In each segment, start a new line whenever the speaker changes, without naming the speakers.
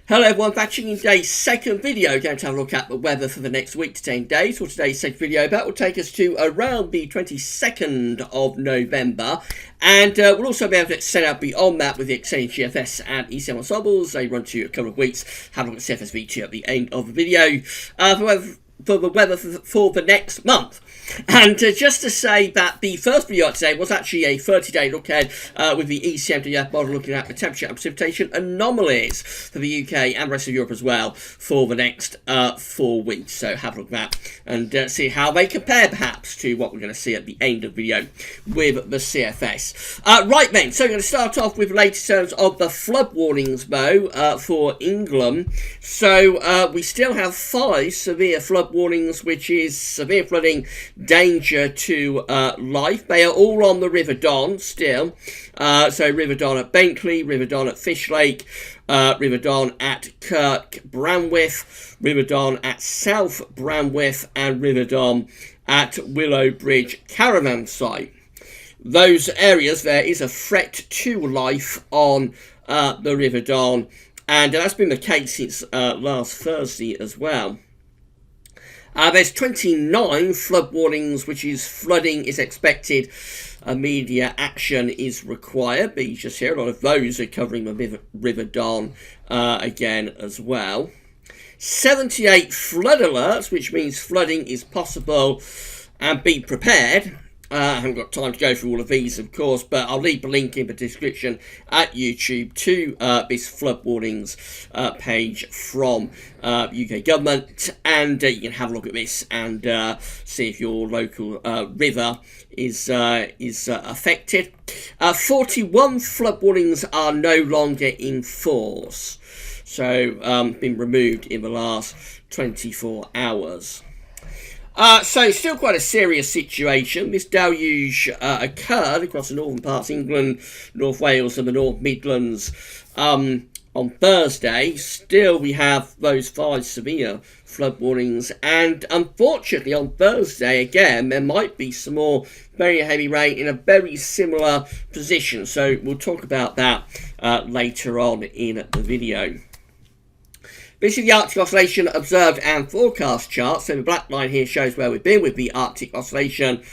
Hello everyone, back in today's second video. Going to have a look at the weather for the next week to 10 days. For today's second video, that will take us to around the 22nd of November. And we'll also be able to extend out beyond that with the extended GFS and ECM ensembles. They run to a couple of weeks. Have a look at CFS-V2 at the end of the video. For the weather for the next month. And just to say that the first video today was actually a 30-day look ahead with the ECMWF model looking at the temperature and precipitation anomalies for the UK and the rest of Europe as well for the next 4 weeks. So have a look at that and see how they compare perhaps to what we're going to see at the end of the video with the CFS. Right then, so we're going to start off with the latest terms of the flood warnings, Mo, for England. So we still have 5 severe flood warnings, which is severe flooding, danger to life. They are all on the River Don still. So River Don at Bentley, River Don at Fishlake, River Don at Kirk Branwith, River Don at South Branwith, and River Don at Willow Bridge Caravan Site. Those areas, there is a threat to life on the River Don, and that's been the case since last Thursday as well. There's 29 flood warnings, which is flooding is expected. Immediate action is required. But you just hear a lot of those are covering the River Don again as well. 78 flood alerts, which means flooding is possible, and be prepared. I haven't got time to go through all of these, of course, but I'll leave the link in the description at YouTube to this flood warnings page from UK government, and you can have a look at this and see if your local river is affected. 41 flood warnings are no longer in force, so been removed in the last 24 hours. So still quite a serious situation. This deluge occurred across the northern parts of England, North Wales and the North Midlands on Thursday. Still we have those 5 severe flood warnings, and unfortunately on Thursday again there might be some more very heavy rain in a very similar position. So we'll talk about that later on in the video. This is the Arctic Oscillation Observed and Forecast chart. So the black line here shows where we've been with the Arctic Oscillation.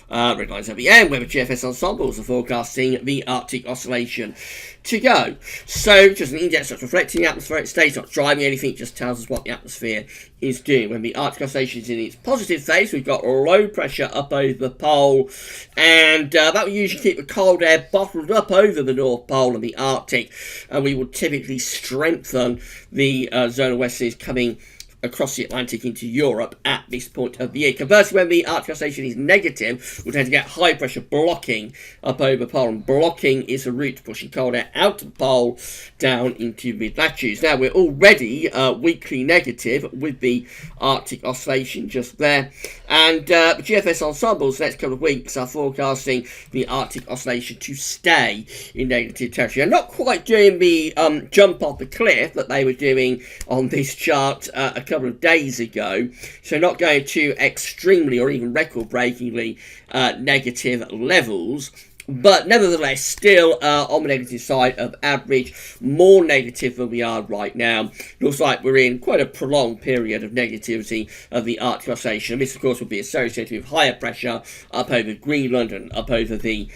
Red line's at the end, where the GFS ensembles are forecasting the Arctic Oscillation to go. So just an index that's reflecting the atmospheric state, not driving anything, just tells us what the atmosphere is doing. When the Arctic Oscillation is in its positive phase, we've got low pressure up over the pole, and that will usually keep the cold air bottled up over the North Pole and the Arctic, and we will typically strengthen the zone of westerlies coming across the Atlantic into Europe at this point of the year. Conversely, when the Arctic Oscillation is negative, we'll tend to get high pressure blocking up over the pole, and blocking is a route pushing cold air out of the pole down into mid-latitudes. Now, we're already weekly negative with the Arctic Oscillation just there, and the GFS ensembles the next couple of weeks are forecasting the Arctic Oscillation to stay in negative territory. I'm not quite doing the jump off the cliff that they were doing on this chart a couple of days ago, so not going to extremely or even record-breakingly negative levels, but nevertheless still on the negative side of average, more negative than we are right now. Looks like we're in quite a prolonged period of negativity of the Arctic Oscillation, and this of course will be associated with higher pressure up over Greenland and up over the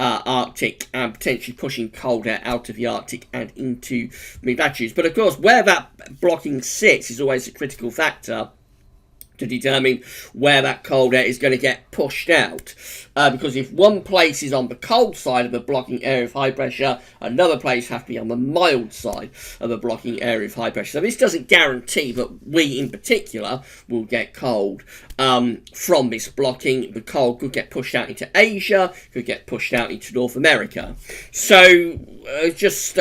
Arctic, and potentially pushing cold air out of the Arctic and into mid-latitudes. But of course, where that blocking sits is always a critical factor to determine where that cold air is going to get pushed out. Because if one place is on the cold side of a blocking area of high pressure, another place has to be on the mild side of a blocking area of high pressure. So this doesn't guarantee that we in particular will get cold from this blocking. The cold could get pushed out into Asia, could get pushed out into North America. So just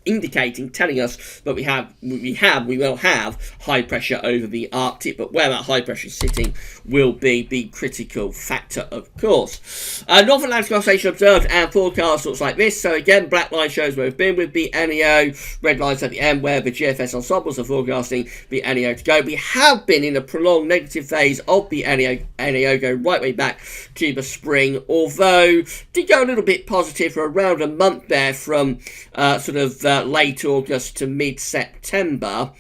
indicating, telling us that we will have high pressure over the Arctic, but where that high pressure is sitting will be the critical factor, of course. North Atlantic Oscillation observed and forecast looks like this. So again, black line shows where we've been with the NEO, red lines at the end where the GFS ensembles are forecasting the NEO to go. We have been in a prolonged negative phase of the NEO going right way back to the spring, although did go a little bit positive for around a month there from sort of late August to mid-September.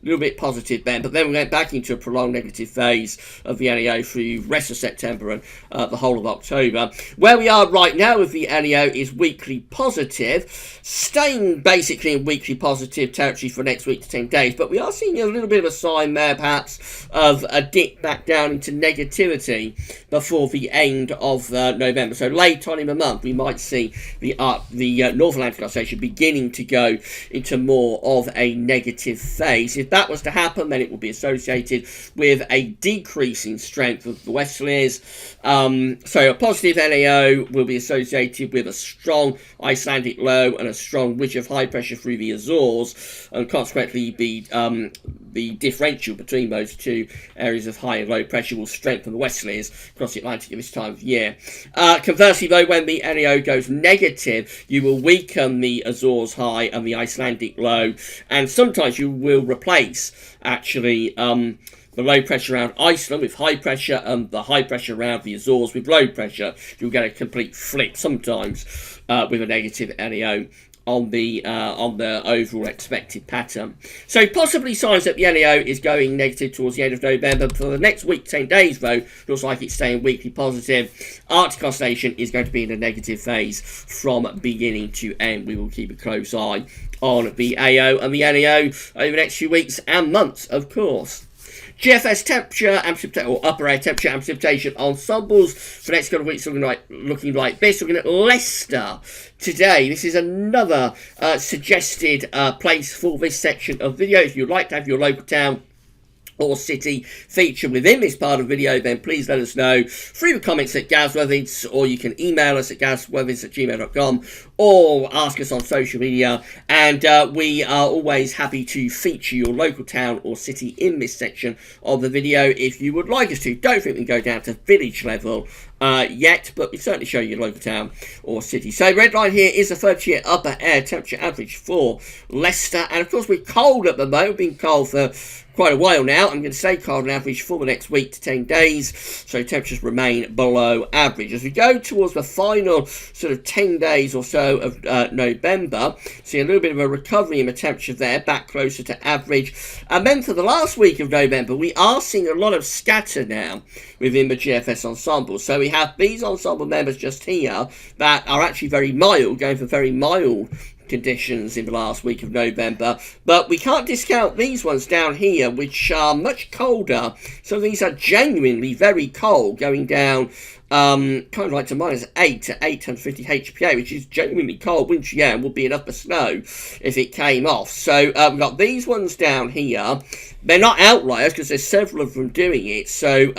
A little bit positive then, but then we went back into a prolonged negative phase of the NEO through the rest of September and the whole of October. Where we are right now with the NEO is weekly positive, staying basically in weekly positive territory for next week to 10 days, but we are seeing a little bit of a sign there perhaps of a dip back down into negativity before the end of November. So late on in the month we might see the North Atlantic oscillation beginning to go into more of a negative phase. If that was to happen, then it will be associated with a decrease in strength of the westerlies. So a positive NAO will be associated with a strong Icelandic low and a strong ridge of high pressure through the Azores, and consequently the differential between those two areas of high and low pressure will strengthen the westerlies across the Atlantic at this time of year. Conversely, though, when the NAO goes negative, you will weaken the Azores high and the Icelandic low, and sometimes you will replace actually the low pressure around Iceland with high pressure and the high pressure around the Azores with low pressure. You'll get a complete flip sometimes with a negative NAO on the overall expected pattern. So possibly signs that the NAO is going negative towards the end of November. For the next week, 10 days though, looks like it's staying weekly positive. Arctic oscillation is going to be in a negative phase from beginning to end. We will keep a close eye on the AO and the NAO over the next few weeks and months, of course. GFS temperature and precipitation, or upper air temperature and precipitation ensembles for the next couple of weeks looking like this. We're looking at Leicester today. This is another suggested place for this section of video. If you'd like to have your local town or city featured within this part of the video, then please let us know through the comments at Gazworthings, or you can email us at gazworthings@gmail.com, or ask us on social media, and we are always happy to feature your local town or city in this section of the video if you would like us to. Don't think we can go down to village level yet, but we certainly show you your local town or city. So red line here is the 30-year upper air temperature average for Leicester, and of course we're cold at the moment. We've been cold for quite a while now. I'm going to stay cold on average for the next week to 10 days, so temperatures remain below average. As we go towards the final sort of 10 days or so of November, see a little bit of a recovery in the temperature there, back closer to average. And then for the last week of November, we are seeing a lot of scatter now within the GFS ensemble. So we have these ensemble members just here that are actually very mild, going for very mild conditions in the last week of November, but we can't discount these ones down here, which are much colder. So these are genuinely very cold, going down kind of like to -8 to 850 HPA, which is genuinely cold, which would be enough for snow if it came off. So we've got these ones down here. They're not outliers because there's several of them doing it, so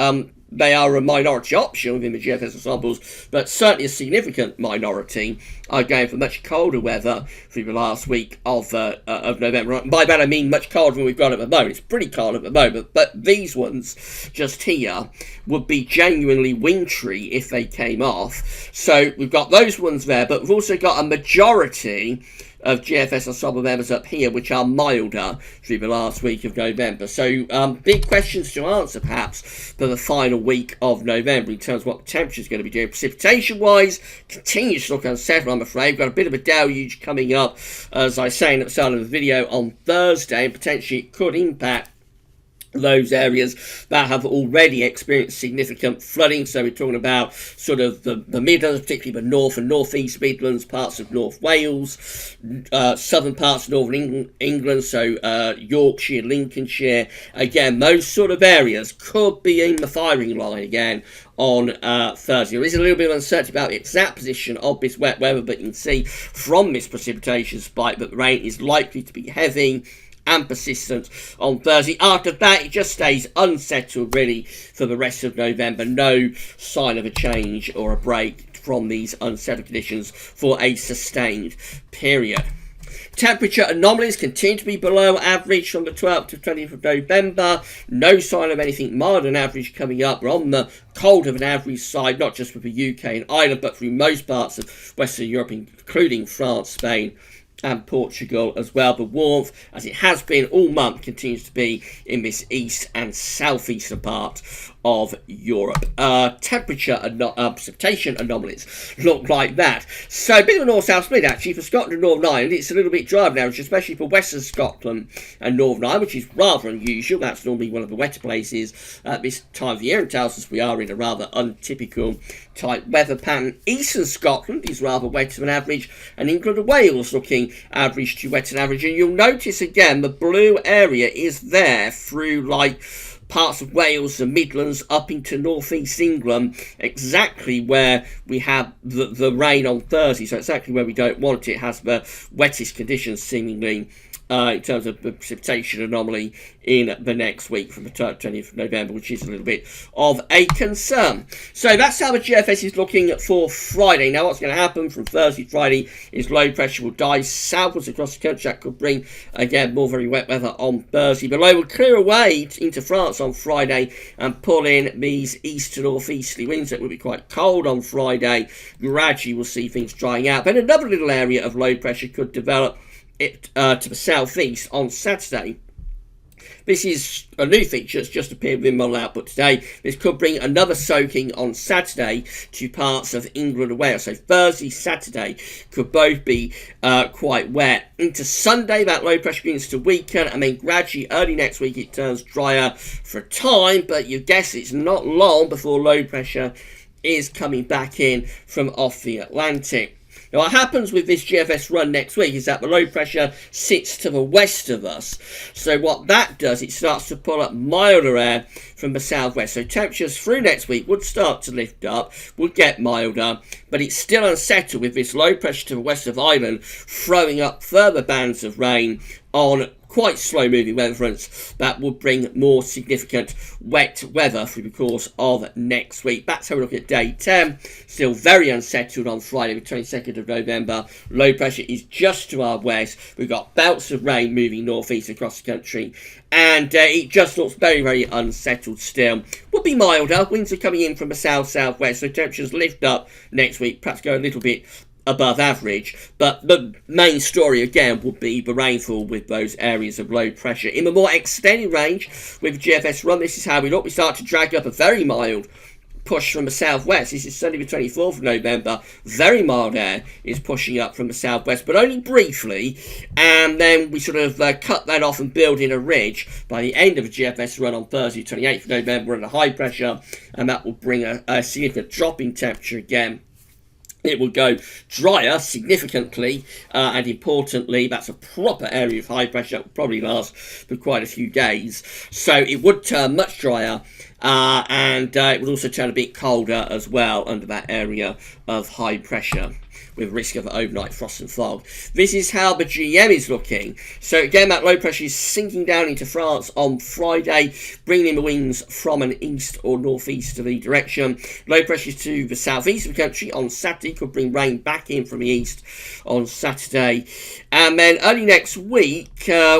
they are a minority option within the GFS ensembles, but certainly a significant minority are going for much colder weather through the last week of November. By that I mean much colder than we've got at the moment. It's pretty cold at the moment, but these ones just here would be genuinely wintry if they came off. So we've got those ones there, but we've also got a majority of GFS ensemble members up here, which are milder through the last week of November. So big questions to answer perhaps for the final week of November in terms of what the temperature is going to be doing. Precipitation wise, continues to look unsettled, I'm afraid. We've got a bit of a deluge coming up, as I was saying at the start of the video, on Thursday, and potentially it could impact those areas that have already experienced significant flooding. So we're talking about sort of the Midlands, particularly the North and North East Midlands, parts of North Wales, southern parts of Northern England, so Yorkshire, Lincolnshire. Again, those sort of areas could be in the firing line again on Thursday. There is a little bit of uncertainty about the exact position of this wet weather, but you can see from this precipitation spike that the rain is likely to be heavy and persistent on Thursday. After that, it just stays unsettled really for the rest of November. No sign of a change or a break from these unsettled conditions for a sustained period. Temperature anomalies continue to be below average from the 12th to 20th of November. No sign of anything milder than average coming up. We're on the colder than average side, not just for the UK and Ireland, but through most parts of Western Europe, including France, Spain, and Portugal as well. The warmth, as it has been all month, continues to be in this east and southeastern part of Europe. Temperature and precipitation anomalies look like that. So a bit of a north-south split actually for Scotland and Northern Ireland. It's a little bit drier now, especially for Western Scotland and Northern Ireland, which is rather unusual. That's normally one of the wetter places at this time of the year, and tells us we are in a rather untypical type weather pattern. Eastern Scotland is rather wetter than average, and England and Wales looking average to wetter than average. And you'll notice again the blue area is there through like parts of Wales, the Midlands, up into northeast England, exactly where we have the rain on Thursday. So exactly where we don't want it. It has the wettest conditions seemingly in terms of the precipitation anomaly in the next week from the 20th of November, which is a little bit of a concern. So that's how the GFS is looking for Friday. Now what's going to happen from Thursday to Friday is low pressure will die southwards across the country. That could bring, again, more very wet weather on Thursday. The low will clear away into France on Friday and pull in these east to northeasterly winds that will be quite cold on Friday. Gradually we'll see things drying out. But another little area of low pressure could develop to the southeast on Saturday. This is a new feature that's just appeared within model output today. This could bring another soaking on Saturday to parts of England and Wales. So Thursday, Saturday could both be quite wet. Into Sunday, that low pressure begins to weaken, and then gradually early next week it turns drier for a time, but you guess it's not long before low pressure is coming back in from off the Atlantic. Now, what happens with this GFS run next week is that the low pressure sits to the west of us. So what that does, it starts to pull up milder air from the southwest. So temperatures through next week would start to lift up, would get milder, but it's still unsettled with this low pressure to the west of Ireland throwing up further bands of rain on quite slow moving weather fronts that will bring more significant wet weather through the course of next week. That's how we look at day 10. Still very unsettled on Friday the 22nd of November. Low pressure is just to our west. We've got bouts of rain moving northeast across the country, and it just looks very, very unsettled still. Will be milder. Winds are coming in from the south-southwest, so temperatures lift up next week, perhaps go a little bit above average, but the main story again will be the rainfall with those areas of low pressure. In the more extended range with GFS run, this is how we look. We start to drag up a very mild push from the southwest. This is Sunday the 24th of November. Very mild air is pushing up from the southwest, but only briefly, and then we sort of cut that off and build in a ridge by the end of the GFS run on Thursday 28th of November at a high pressure, and that will bring a significant drop in temperature again. It will go drier significantly, and importantly, that's a proper area of high pressure that will probably last for quite a few days. So it would turn much drier, and it would also turn a bit colder as well under that area of high pressure, with risk of overnight frost and fog. This is how the GM is looking. So again, that low pressure is sinking down into France on Friday, bringing in the winds from an east or northeasterly direction. Low pressure to the southeast of the country on Saturday could bring rain back in from the east on Saturday. And then early next week,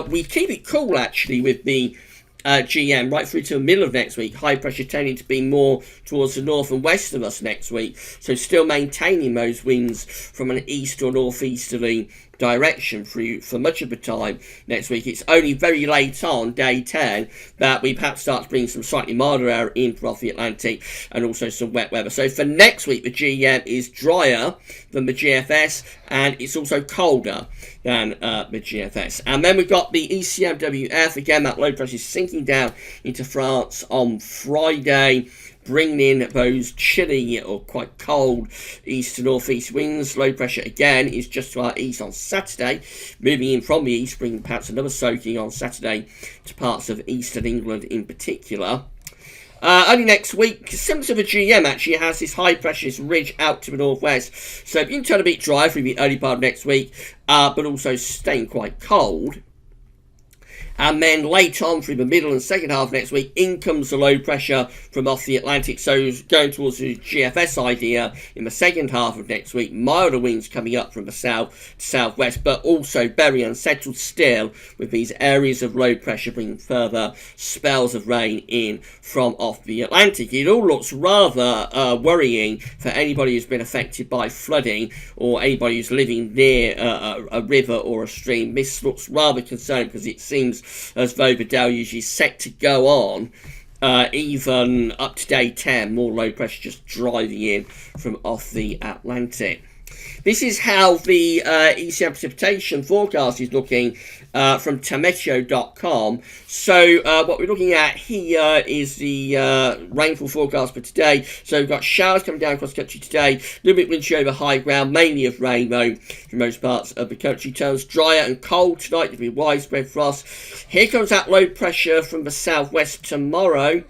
we keep it cool actually with the GM right through to the middle of next week. High pressure tending to be more towards the north and west of us next week, so still maintaining those winds from an east or northeasterly direction through for much of the time next week. It's only very late on day 10 that we perhaps start to bring some slightly milder air in from off the Atlantic, and also some wet weather. So for next week, the GM is drier than the GFS, and it's also colder than the GFS. And then we've got the ECMWF. Again, that low pressure is sinking down into France on Friday, bringing in those chilly or quite cold east to northeast winds. Low pressure again is just to our east on Saturday, moving in from the east, bringing perhaps another soaking on Saturday to parts of eastern England in particular. Only next week, similar to the GM, actually has this high pressure, this ridge out to the northwest. So it can turn a bit dry through the early part of next week, but also staying quite cold. And then late on through the middle and second half of next week, in comes the low pressure from off the Atlantic. So going towards the GFS idea in the second half of next week, milder winds coming up from the south to southwest, but also very unsettled still with these areas of low pressure bringing further spells of rain in from off the Atlantic. It all looks rather worrying for anybody who's been affected by flooding or anybody who's living near a river or a stream. This looks rather concerning because it seems as though the deluge is set to go on even up to day 10, more low pressure just driving in from off the Atlantic. This is how the ECM precipitation forecast is looking from tameteo.com. So what we're looking at here is the rainfall forecast for today. So we've got showers coming down across the country today, a little bit windy over high ground, mainly of rain though for most parts of the country. Turns drier and cold tonight, there'll be widespread frost. Here comes that low pressure from the southwest tomorrow.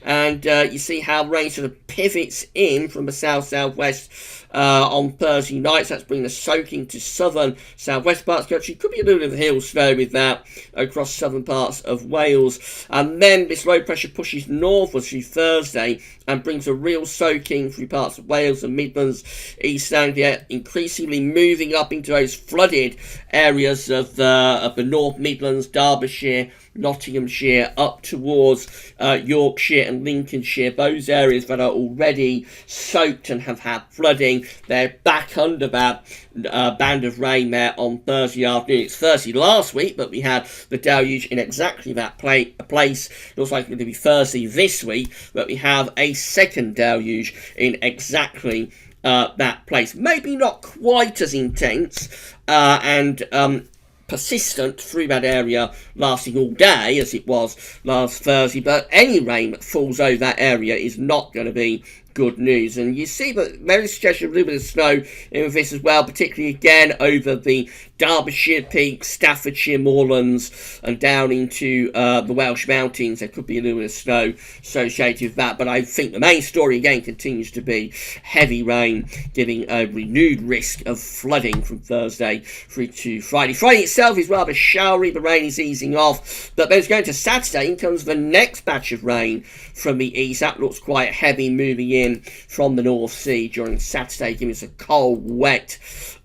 And you see how rain sort of pivots in from the south-southwest on Thursday night. So that's bringing the soaking to southern southwest parts of the country. Could be a little bit of hill snow with that across southern parts of Wales. And then this low pressure pushes northwards through Thursday and brings a real soaking through parts of Wales and Midlands, East Anglia, increasingly moving up into those flooded areas of the North Midlands, Derbyshire, Nottinghamshire, up towards Yorkshire and Lincolnshire, those areas that are already soaked and have had flooding. They're back under that band of rain there on Thursday afternoon. It's Thursday last week, but we had the deluge in exactly that place. Looks like it's going to be Thursday this week, but we have a second deluge in exactly that place. Maybe not quite as intense and persistent through that area, lasting all day as it was last Thursday, but any rain that falls over that area is not going to be good news. And you see that there is a suggestion of a little bit of snow in this as well, particularly again over the Derbyshire peaks, Staffordshire moorlands, and down into the Welsh mountains. There could be a little bit of snow associated with that, but I think the main story again continues to be heavy rain, giving a renewed risk of flooding from Thursday through to Friday. Friday itself is rather showery, the rain is easing off, but then it's going to Saturday, in comes the next batch of rain from the east. That looks quite heavy, moving in from the North Sea during Saturday, giving us a cold, wet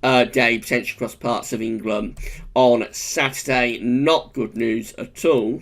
day, potentially across parts of England on Saturday. Not good news at all.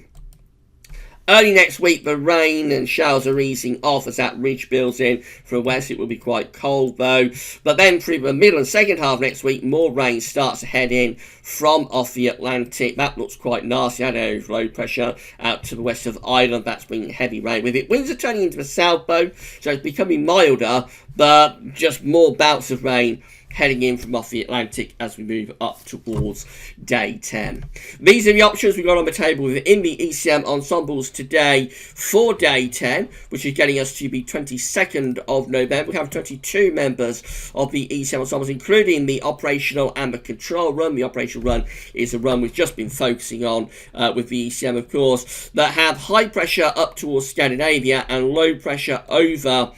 Early next week, the rain and showers are easing off as that ridge builds in from west. It will be quite cold though. But then through the middle and second half next week, more rain starts to head in from off the Atlantic. That looks quite nasty. That area of low pressure out to the west of Ireland. That's bringing heavy rain with it. Winds are turning into the south though, so it's becoming milder, but just more bouts of rain heading in from off the Atlantic as we move up towards day 10. These are the options we've got on the table within the ECM ensembles today for day 10, which is getting us to the 22nd of November. We have 22 members of the ECM ensembles, including the operational and the control run. The operational run is a run we've just been focusing on with the ECM, of course, that have high pressure up towards Scandinavia and low pressure over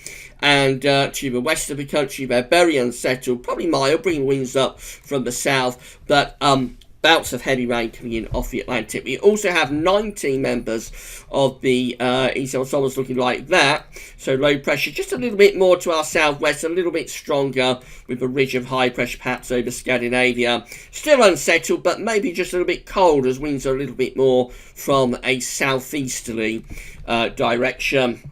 and to the west of the country. They're very unsettled, probably mild, bringing winds up from the south, but bouts of heavy rain coming in off the Atlantic. We also have 19 members of the ECM ensembles looking like that, so low pressure just a little bit more to our southwest, a little bit stronger with a ridge of high pressure perhaps over Scandinavia. Still unsettled, but maybe just a little bit cold as winds are a little bit more from a southeasterly direction.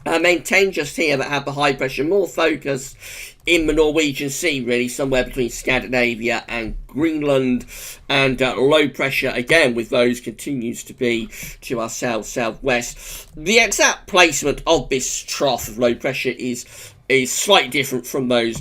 Maintain just here that have the high pressure more focus in the Norwegian Sea, really, somewhere between Scandinavia and Greenland, and low pressure again with those continues to be to our southwest. The exact placement of this trough of low pressure is slightly different from those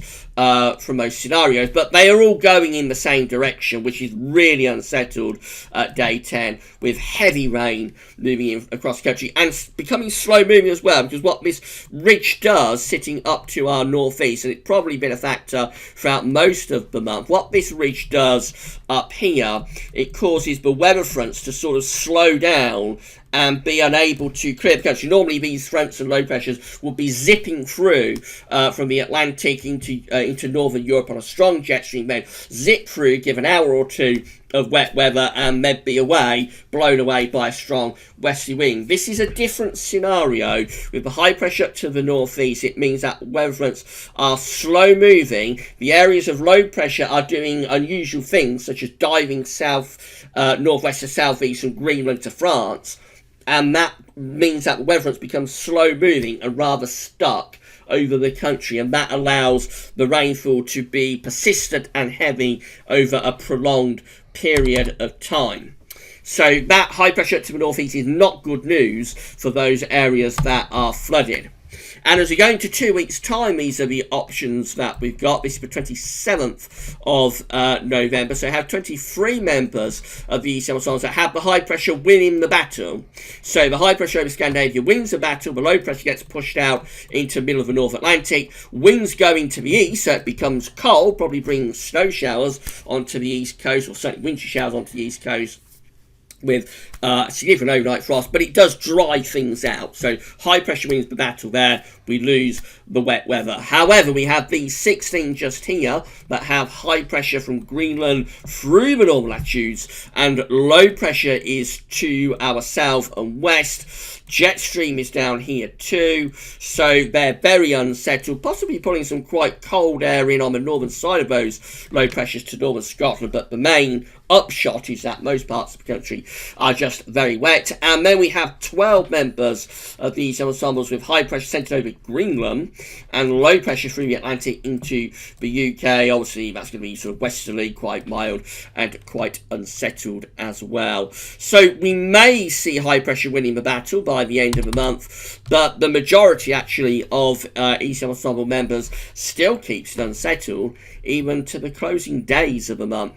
scenarios, but they are all going in the same direction, which is really unsettled at day 10 with heavy rain moving in across the country and becoming slow moving as well, because what this ridge does sitting up to our northeast, and it's probably been a factor throughout most of the month, what this ridge does up here, it causes the weather fronts to sort of slow down and be unable to clear the country. Normally these fronts and low pressures will be zipping through from the Atlantic into northern Europe on a strong jet stream, then zip through, give an hour or two of wet weather, and then be blown away by a strong westerly wind. This is a different scenario. With the high pressure up to the northeast, it means that weather fronts are slow moving. The areas of low pressure are doing unusual things, such as diving south, northwest to southeast from Greenland to France, and that means that the weather fronts become slow moving and rather stuck over the country, and that allows the rainfall to be persistent and heavy over a prolonged period of time. So that high pressure to the northeast is not good news for those areas that are flooded. And as we go into 2 weeks' time, these are the options that we've got. This is the 27th of November. So I have 23 members of the ensembles that have the high pressure winning the battle. So the high pressure over Scandinavia wins the battle. The low pressure gets pushed out into the middle of the North Atlantic. Winds go into the east, so it becomes cold, probably bringing snow showers onto the east coast, or certainly wintry showers onto the east coast, with significant overnight frost, but it does dry things out. So high pressure wins the battle there. We lose the wet weather. However, we have these 16 just here that have high pressure from Greenland through the northern latitudes, and low pressure is to our south and west. Jet stream is down here too, so they're very unsettled, possibly pulling some quite cold air in on the northern side of those low pressures to northern Scotland, but the main upshot is that most parts of the country are just very wet. And then we have 12 members of these ensembles with high pressure centred over Greenland and low pressure through the Atlantic into the UK. Obviously that's going to be sort of westerly, quite mild and quite unsettled as well. So we may see high pressure winning the battle by the end of the month, but the majority actually of East Ensemble members still keeps it unsettled even to the closing days of the month.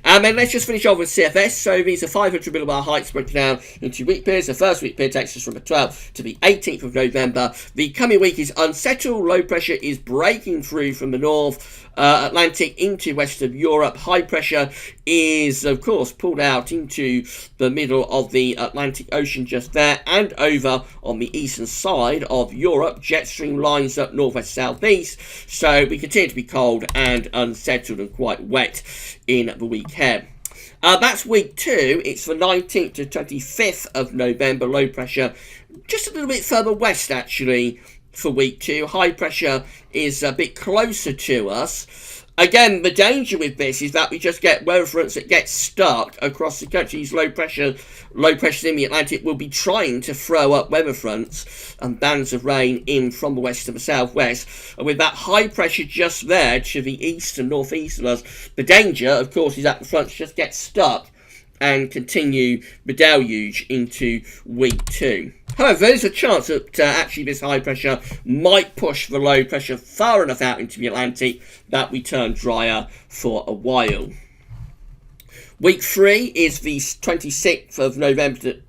And then let's just finish off with CFS. So these are 500 millibar heights broken down into week periods. The first week period takes us from the 12th to the 18th of November. The coming week is unsettled. Low pressure is breaking through from the North Atlantic into west of Europe. High pressure is, of course, pulled out into the middle of the Atlantic Ocean just there and over on the eastern side of Europe. Jet stream lines up northwest southeast. So we continue to be cold and unsettled and quite wet in the week ahead. That's week 2. It's the 19th to 25th of November. Low pressure just a little bit further west actually for week 2. High pressure is a bit closer to us. Again, the danger with this is that we just get weather fronts that get stuck across the country's low pressures in the Atlantic will be trying to throw up weather fronts and bands of rain in from the west to the southwest. And with that high pressure just there to the east and northeast of us, the danger, of course, is that the fronts just get stuck and continue the deluge into week 2. However, there's a chance that actually this high pressure might push the low pressure far enough out into the Atlantic that we turn drier for a while. Week 3 is the 26th of November to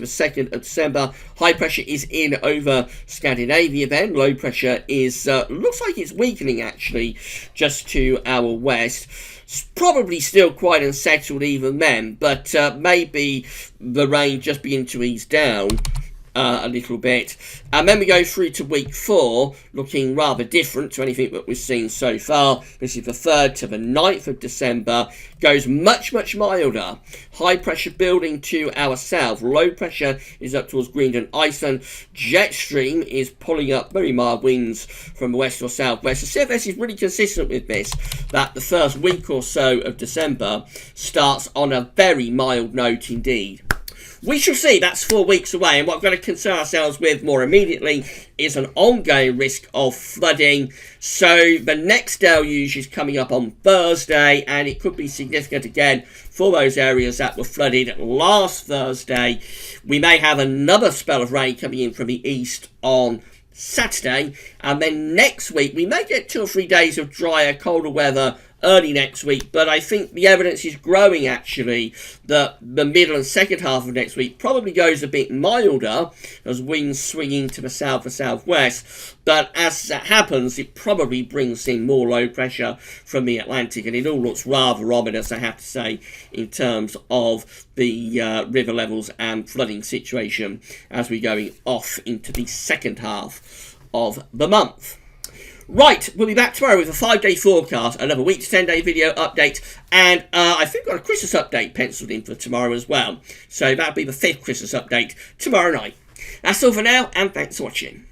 the 2nd of December. High pressure is in over Scandinavia then. Low pressure is, looks like it's weakening actually, just to our west. It's probably still quite unsettled even then, but maybe the rain just begin to ease down a little bit. And then we go through to week 4, looking rather different to anything that we've seen so far. This is the 3rd to the 9th of December. Goes much milder. High pressure building to our south. Low pressure is up towards Greenland, Iceland. Jet stream is pulling up very mild winds from the west or southwest. The CFS is really consistent with this, that the first week or so of December starts on a very mild note indeed. We shall see. That's 4 weeks away, and what we're going to concern ourselves with more immediately is an ongoing risk of flooding. So the next deluge is coming up on Thursday, and it could be significant again for those areas that were flooded last Thursday. We may have another spell of rain coming in from the east on Saturday, and then next week we may get 2 or 3 days of drier, colder weather early next week, but I think the evidence is growing actually that the middle and second half of next week probably goes a bit milder as winds swinging to the south or southwest, but as that happens it probably brings in more low pressure from the Atlantic, and it all looks rather ominous, I have to say, in terms of the river levels and flooding situation as we're going off into the second half of the month. Right, we'll be back tomorrow with a 5-day forecast, another week to 10-day video update, and I think we've got a Christmas update penciled in for tomorrow as well. So that'll be the 5th Christmas update tomorrow night. That's all for now, and thanks for watching.